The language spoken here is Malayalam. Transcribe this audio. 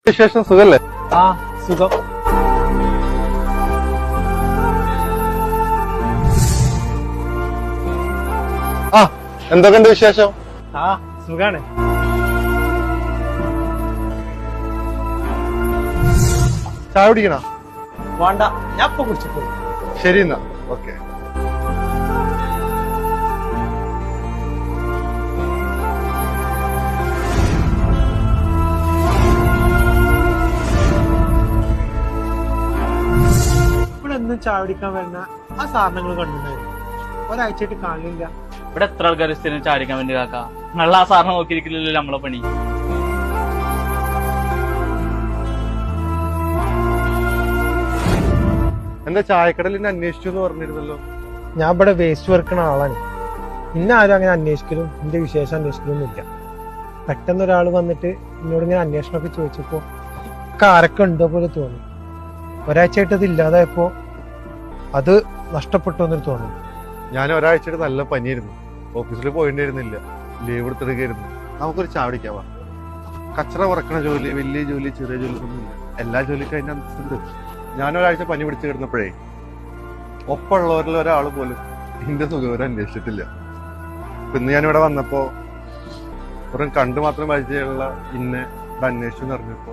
വിശേഷം സുഖല്ലേ? ആ സുഖം. ആ എന്തൊക്കെയുണ്ട് വിശേഷം? ആ സുഖാണ്. ചായ കുടിക്കണ? വേണ്ട, ഞാൻ ഇപ്പൊ കുടിച്ചിട്ടു. ശരി എന്നാ ഓക്കെ. ഇവിടെ എന്നും ചായ കുടിക്കാൻ വരുന്ന ആ സാധനങ്ങൾ കണ്ടിട്ടുണ്ടായിരുന്നു. ഒരാഴ്ചയായിട്ട് കാണില്ല. ഇവിടെ എത്ര ആൾക്കാർ സ്ഥിരം ചാടിക്കാൻ വേണ്ടി കാക്ക? നല്ല ആ സാറിനെ നോക്കിയിരിക്കില്ലല്ലോ നമ്മളെ പണി. എന്താ ചായക്കടയിൽ എന്നെ അന്വേഷിച്ചു എന്ന് പറഞ്ഞിരുന്നല്ലോ? ഞാൻ ഇവിടെ വേസ്റ്റ് വെറുക്കണ ആളാണ്. ഇന്നെ ആരും അങ്ങനെ അന്വേഷിക്കലും എന്റെ വിശേഷം അന്വേഷിക്കലൊന്നും ഇല്ല. പെട്ടെന്ന് ഒരാൾ വന്നിട്ട് എന്നോട് ഇങ്ങനെ അന്വേഷണമൊക്കെ ചോദിച്ചപ്പോ ആരൊക്കെ ഉണ്ടോ പോലെ തോന്നി. ഒരാഴ്ചയായിട്ട് അത് ഇല്ലാതായപ്പോ അത് നഷ്ടപ്പെട്ടു എന്നൊരു തോന്നുന്നു. ഞാൻ ഒരാഴ്ചയായിട്ട് നല്ല പനിയായിരുന്നു. ഓഫീസിൽ പോയിണ്ടായിരുന്നില്ല, ലീവ് എടുത്തെടുക്കായിരുന്നു. നമുക്കൊരു ചായ കുടിക്കാവാ. കച്ചറ കുറക്കണ ജോലി, വലിയ ജോലി, ചെറിയ ജോലി ഒന്നുമില്ല. എല്ലാ ജോലിക്കും അതിന്റെ അന്തസ്സുണ്ട്. ഞാൻ ഒരാഴ്ച പനി പിടിച്ചു കിടന്നപ്പോഴേ ഒപ്പമുള്ളവരിൽ ഒരാൾ പോലും എന്റെ സുഖവരെ അന്വേഷിച്ചിട്ടില്ല. ഇന്ന് ഞാനിവിടെ വന്നപ്പോ വെറും കണ്ടു മാത്രം പരിചയമുള്ള ഇന്നെ ഇവിടെ അന്വേഷിച്ചു എന്ന് പറഞ്ഞപ്പോ